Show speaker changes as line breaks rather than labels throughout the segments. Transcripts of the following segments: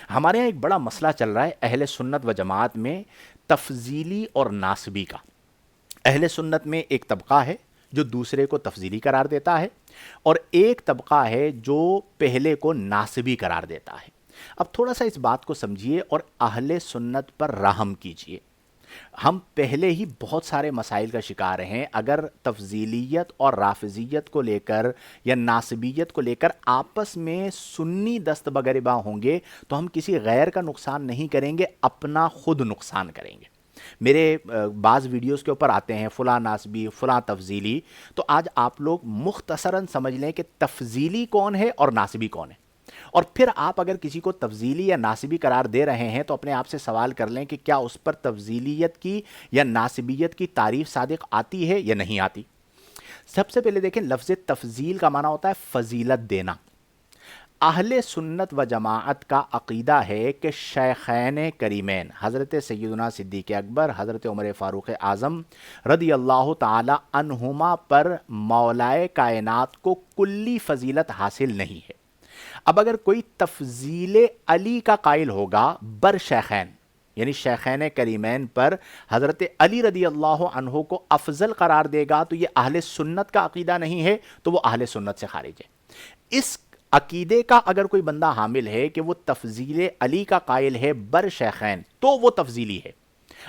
ہمارے یہاں ایک بڑا مسئلہ چل رہا ہے اہل سنت و جماعت میں، تفضیلی اور ناسبی کا۔ اہل سنت میں ایک طبقہ ہے جو دوسرے کو تفضیلی قرار دیتا ہے، اور ایک طبقہ ہے جو پہلے کو ناسبی قرار دیتا ہے۔ اب تھوڑا سا اس بات کو سمجھیے اور اہل سنت پر رحم کیجئے۔ ہم پہلے ہی بہت سارے مسائل کا شکار ہیں۔ اگر تفضیلیت اور رافضیت کو لے کر یا ناسبیت کو لے کر آپس میں سنی دست بگریباں ہوں گے تو ہم کسی غیر کا نقصان نہیں کریں گے، اپنا خود نقصان کریں گے۔ میرے بعض ویڈیوز کے اوپر آتے ہیں فلاں ناسبی فلاں تفضیلی، تو آج آپ لوگ مختصراً سمجھ لیں کہ تفضیلی کون ہے اور ناسبی کون ہے، اور پھر آپ اگر کسی کو تفضیلی یا ناسبی قرار دے رہے ہیں تو اپنے آپ سے سوال کر لیں کہ کیا اس پر تفضیلیت کی یا ناسبیت کی تعریف صادق آتی ہے یا نہیں آتی۔ سب سے پہلے دیکھیں، لفظ تفضیل کا معنی ہوتا ہے فضیلت دینا۔ اہل سنت و جماعت کا عقیدہ ہے کہ شیخین کریمین حضرت سیدنا صدیق اکبر، حضرت عمر فاروق اعظم رضی اللہ تعالی عنہما پر مولائے کائنات کو کلی فضیلت حاصل نہیں ہے۔ اب اگر کوئی تفضیل علی کا قائل ہوگا بر شیخین، یعنی شیخین کریمین پر حضرت علی رضی اللہ عنہ کو افضل قرار دے گا تو یہ اہل سنت کا عقیدہ نہیں ہے، تو وہ اہل سنت سے خارج ہے۔ اس عقیدے کا اگر کوئی بندہ حامل ہے کہ وہ تفضیل علی کا قائل ہے بر شیخین تو وہ تفضیلی ہے۔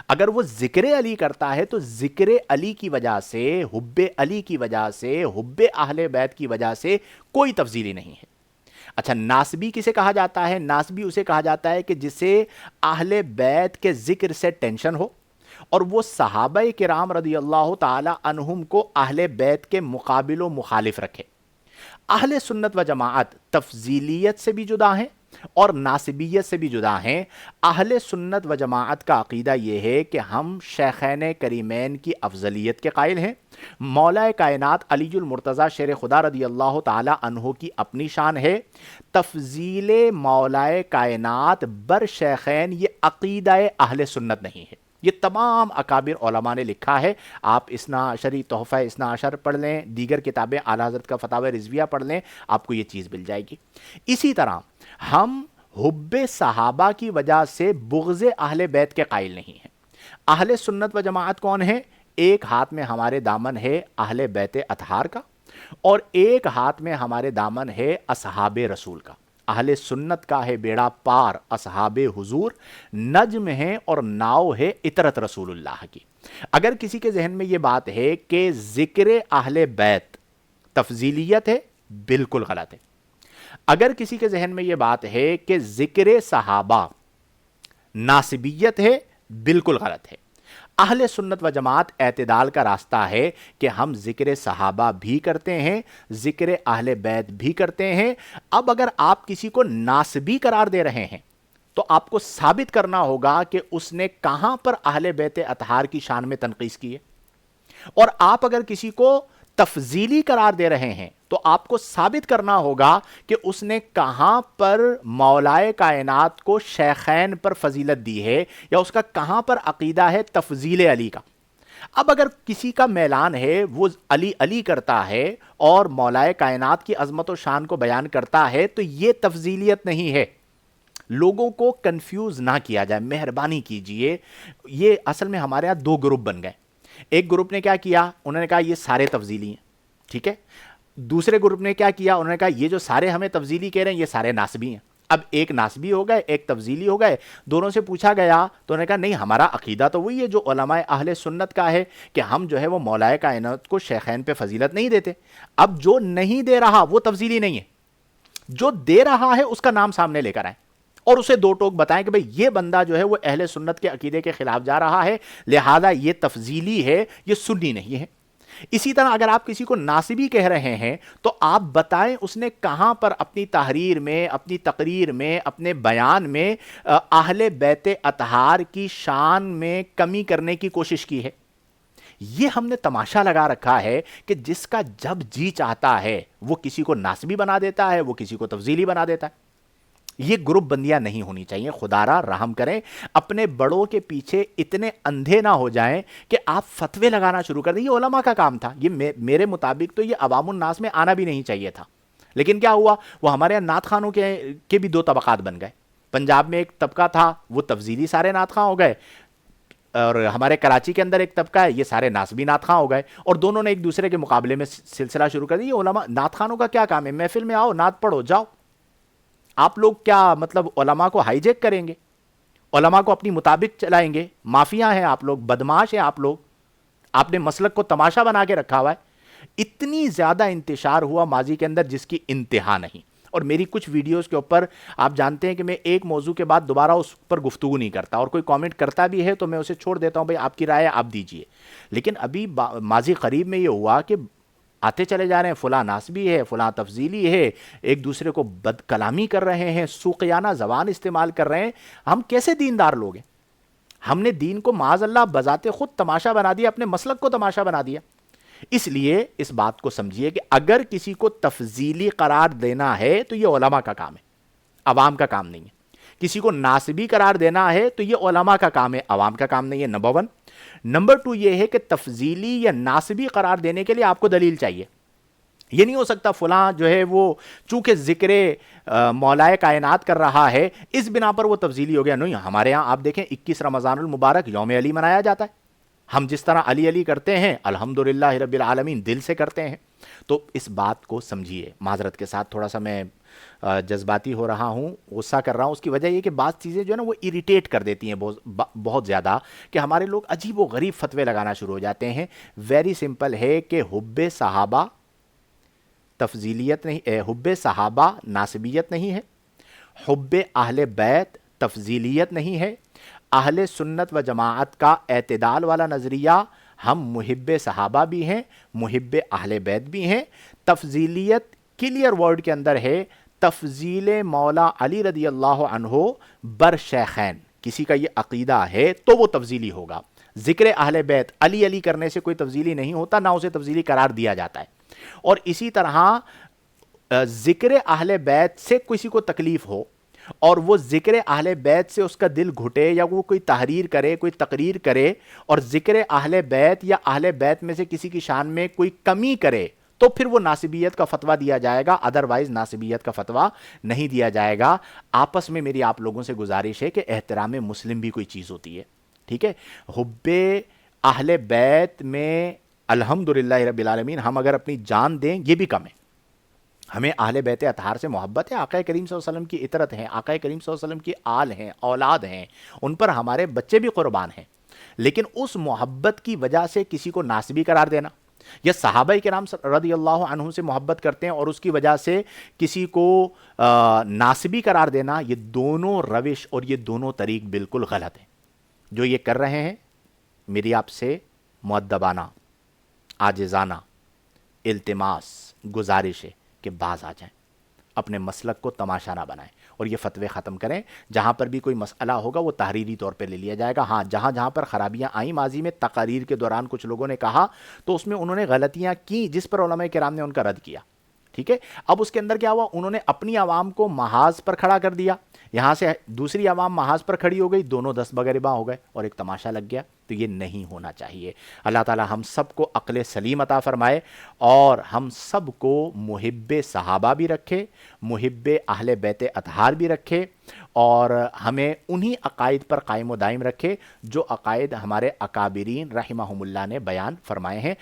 اگر وہ ذکر علی کرتا ہے تو ذکر علی کی وجہ سے، حب علی کی وجہ سے، حب اہل بیت کی وجہ سے کوئی تفضیلی نہیں ہے۔ اچھا، ناسبی کسے کہا جاتا ہے؟ ناسبی اسے کہا جاتا ہے کہ جسے اہل بیت کے ذکر سے ٹینشن ہو اور وہ صحابہ کرام رضی اللہ تعالی عنہم کو اہل بیت کے مقابل و مخالف رکھے۔ اہل سنت و جماعت تفضیلیت سے بھی جدا ہیں اور ناسبیت سے بھی جدا ہیں۔ اہل سنت و جماعت کا عقیدہ یہ ہے کہ ہم شیخین کریمین کی افضلیت کے قائل ہیں۔ مولا کائنات علی المرتضی شیر خدا رضی اللہ تعالی عنہ کی اپنی شان ہے۔ تفضیل مولا کائنات بر شیخین یہ عقیدہ اہل سنت نہیں ہے۔ یہ تمام اکابر علماء نے لکھا ہے۔ آپ اثنا عشری تحفہ اثنا عشر پڑھ لیں، دیگر کتابیں اعلیٰ حضرت کا فتاوی رضویہ پڑھ لیں، آپ کو یہ چیز مل جائے گی۔ اسی طرح ہم حب صحابہ کی وجہ سے بغض اہل بیت کے قائل نہیں ہیں۔ اہل سنت و جماعت کون ہے؟ ایک ہاتھ میں ہمارے دامن ہے اہل بیت اطہار کا، اور ایک ہاتھ میں ہمارے دامن ہے اصحاب رسول کا۔ اہل سنت کا ہے بیڑا پار اصحاب حضور، نجم ہے اور ناؤ ہے اطرت رسول اللہ کی۔ اگر کسی کے ذہن میں یہ بات ہے کہ ذکر اہل بیت تفضیلیت ہے، بالکل غلط ہے۔ اگر کسی کے ذہن میں یہ بات ہے کہ ذکر صحابہ ناسبیت ہے، بالکل غلط ہے۔ اہل سنت و جماعت اعتدال کا راستہ ہے کہ ہم ذکر صحابہ بھی کرتے ہیں، ذکر اہل بیت بھی کرتے ہیں۔ اب اگر آپ کسی کو ناسبی قرار دے رہے ہیں تو آپ کو ثابت کرنا ہوگا کہ اس نے کہاں پر اہل بیت اطہار کی شان میں تنقیص کی ہے، اور آپ اگر کسی کو تفضیلی قرار دے رہے ہیں تو آپ کو ثابت کرنا ہوگا کہ اس نے کہاں پر مولائے کائنات کو شیخین پر فضیلت دی ہے، یا اس کا کہاں پر عقیدہ ہے تفضیل علی کا۔ اب اگر کسی کا میلان ہے وہ علی علی کرتا ہے اور مولائے کائنات کی عظمت و شان کو بیان کرتا ہے تو یہ تفضیلیت نہیں ہے۔ لوگوں کو کنفیوز نہ کیا جائے، مہربانی کیجئے۔ یہ اصل میں ہمارے ہاں دو گروپ بن گئے۔ ایک گروپ نے کیا کیا، انہوں نے کہا یہ سارے تفضیلی ہیں، ٹھیک ہے۔ دوسرے گروپ نے کیا کیا، انہوں نے کہا یہ جو سارے ہمیں تفضیلی کہہ رہے ہیں یہ سارے ناسبی ہیں۔ اب ایک ناسبی ہو گئے، ایک تفضیلی ہو گئے۔ دونوں سے پوچھا گیا تو انہوں نے کہا نہیں، ہمارا عقیدہ تو وہی ہے جو علماء اہل سنت کا ہے کہ ہم جو ہے وہ مولائے کائنات کو شیخین پہ فضیلت نہیں دیتے۔ اب جو نہیں دے رہا وہ تفضیلی نہیں ہے، جو دے رہا ہے اس کا نام سامنے لے کر آئیں اور اسے دو ٹوک بتائیں کہ بھئی یہ بندہ جو ہے وہ اہل سنت کے عقیدے کے خلاف جا رہا ہے، لہذا یہ تفضیلی ہے، یہ سنی نہیں ہے۔ اسی طرح اگر آپ کسی کو ناسبی کہہ رہے ہیں تو آپ بتائیں اس نے کہاں پر اپنی تحریر میں، اپنی تقریر میں، اپنے بیان میں اہل بیت اطہار کی شان میں کمی کرنے کی کوشش کی ہے۔ یہ ہم نے تماشا لگا رکھا ہے کہ جس کا جب جی چاہتا ہے وہ کسی کو ناسبی بنا دیتا ہے، وہ کسی کو تفضیلی بنا دیتا ہے۔ یہ گروپ بندیاں نہیں ہونی چاہیے، خدا را رحم کریں۔ اپنے بڑوں کے پیچھے اتنے اندھے نہ ہو جائیں کہ آپ فتوے لگانا شروع کر دیں۔ یہ علماء کا کام تھا، یہ میرے مطابق تو یہ عوام الناس میں آنا بھی نہیں چاہیے تھا، لیکن کیا ہوا، وہ ہمارے یہاں نعت خوانوں کے بھی دو طبقات بن گئے۔ پنجاب میں ایک طبقہ تھا وہ تفضیلی سارے نعت خواں ہو گئے، اور ہمارے کراچی کے اندر ایک طبقہ ہے یہ سارے ناسبی نعت خواں ہو گئے، اور دونوں نے ایک دوسرے کے مقابلے میں سلسلہ شروع کر دیا۔ یہ علماء نعت خوانوں کا کیا کام ہے؟ محفل میں آؤ، نعت پڑھو، جاؤ۔ آپ لوگ کیا مطلب علماء کو ہائی جیک کریں گے؟ علماء کو اپنی مطابق چلائیں گے؟ مافیا ہیں آپ لوگ، بدماش ہیں آپ لوگ، آپ نے مسلک کو تماشا بنا کے رکھا ہوا ہے۔ اتنی زیادہ انتشار ہوا ماضی کے اندر جس کی انتہا نہیں، اور میری کچھ ویڈیوز کے اوپر آپ جانتے ہیں کہ میں ایک موضوع کے بعد دوبارہ اس پر گفتگو نہیں کرتا، اور کوئی کامنٹ کرتا بھی ہے تو میں اسے چھوڑ دیتا ہوں، بھئی آپ کی رائے آپ دیجئے۔ لیکن ابھی ماضی قریب میں یہ ہوا کہ آتے چلے جا رہے ہیں، فلاں ناسبی ہے، فلاں تفضیلی ہے، ایک دوسرے کو بد کلامی کر رہے ہیں، سوقیانہ زبان استعمال کر رہے ہیں۔ ہم کیسے دیندار لوگ ہیں؟ ہم نے دین کو معاذ اللہ بذات خود تماشا بنا دیا، اپنے مسلک کو تماشا بنا دیا۔ اس لیے اس بات کو سمجھیے کہ اگر کسی کو تفضیلی قرار دینا ہے تو یہ علماء کا کام ہے، عوام کا کام نہیں ہے۔ کسی کو ناسبی قرار دینا ہے تو یہ علماء کا کام ہے، عوام کا کام نہیں ہے، نمبر 1۔ نمبر 2 یہ ہے کہ تفضیلی یا ناسبی قرار دینے کے لیے آپ کو دلیل چاہیے۔ یہ نہیں ہو سکتا فلاں جو ہے وہ چونکہ ذکر مولائے کائنات کر رہا ہے اس بنا پر وہ تفضیلی ہو گیا۔ نہیں، ہمارے ہاں آپ دیکھیں 21 رمضان المبارک یوم علی منایا جاتا ہے، ہم جس طرح علی علی کرتے ہیں الحمدللہ رب العالمین دل سے کرتے ہیں۔ تو اس بات کو سمجھیے۔ معذرت کے ساتھ تھوڑا سا میں جذباتی ہو رہا ہوں، غصہ کر رہا ہوں، اس کی وجہ یہ کہ بعض چیزیں جو ہے نا وہ اریٹیٹ کر دیتی ہیں بہت زیادہ، کہ ہمارے لوگ عجیب و غریب فتوے لگانا شروع ہو جاتے ہیں۔ ویری سمپل ہے کہ حب صحابہ تفضیلیت نہیں، حب صحابہ ناسبیت نہیں ہے، حب اہل بیت تفضیلیت نہیں ہے۔ اہل سنت و جماعت کا اعتدال والا نظریہ، ہم محب صحابہ بھی ہیں، محب اہل بیت بھی ہیں۔ تفضیلیت کلیئر ورڈ کے اندر ہے تفضیل مولا علی رضی اللہ عنہ بر شیخین۔ کسی کا یہ عقیدہ ہے تو وہ تفضیلی ہوگا۔ ذکر اہل بیت علی علی کرنے سے کوئی تفضیلی نہیں ہوتا، نہ اسے تفضیلی قرار دیا جاتا ہے۔ اور اسی طرح ذکر اہل بیت سے کسی کو تکلیف ہو اور وہ ذکر اہل بیت سے اس کا دل گھٹے، یا وہ کوئی تحریر کرے، کوئی تقریر کرے اور ذکر اہل بیت یا اہل بیت میں سے کسی کی شان میں کوئی کمی کرے، تو پھر وہ ناسبیت کا فتویٰ دیا جائے گا، ادروائز ناسبیت کا فتویٰ نہیں دیا جائے گا۔ آپس میں میری آپ لوگوں سے گزارش ہے کہ احترام مسلم بھی کوئی چیز ہوتی ہے، ٹھیک ہے؟ حب اہل بیت میں الحمدللہ رب العالمین ہم اگر اپنی جان دیں یہ بھی کم ہے۔ ہمیں اہل بیت اطہار سے محبت ہے، آقا کریم صلی اللہ علیہ وسلم کی اطرت ہے، آقا کریم صلی اللہ علیہ وسلم کی آل ہیں، اولاد ہیں، ان پر ہمارے بچے بھی قربان ہیں۔ لیکن اس محبت کی وجہ سے کسی کو ناسبی قرار دینا، یا صحابہ کرام رضی اللہ عنہم سے محبت کرتے ہیں اور اس کی وجہ سے کسی کو ناسبی قرار دینا، یہ دونوں روش اور یہ دونوں طریق بالکل غلط ہیں۔ جو یہ کر رہے ہیں میری آپ سے مؤدبانہ عاجزانہ التماس گزارش ہے کہ باز آ جائیں، اپنے مسلک کو تماشا نہ بنائیں اور یہ فتوے ختم کریں۔ جہاں پر بھی کوئی مسئلہ ہوگا وہ تحریری طور پہ لے لیا جائے گا۔ ہاں، جہاں جہاں پر خرابیاں آئیں ماضی میں تقاریر کے دوران کچھ لوگوں نے کہا تو اس میں انہوں نے غلطیاں کی جس پر علماء کرام نے ان کا رد کیا، ٹھیک ہے؟ اب اس کے اندر کیا ہوا، انہوں نے اپنی عوام کو محاذ پر کھڑا کر دیا، یہاں سے دوسری عوام محاذ پر کھڑی ہو گئی، دونوں دست بگریباں ہو گئے اور ایک تماشا لگ گیا۔ تو یہ نہیں ہونا چاہیے۔ اللہ تعالی ہم سب کو عقل سلیم عطا فرمائے اور ہم سب کو محب صحابہ بھی رکھے، محب اہل بیت اطہار بھی رکھے، اور ہمیں انہی عقائد پر قائم و دائم رکھے جو عقائد ہمارے اکابرین رحمہم اللہ نے بیان فرمائے ہیں۔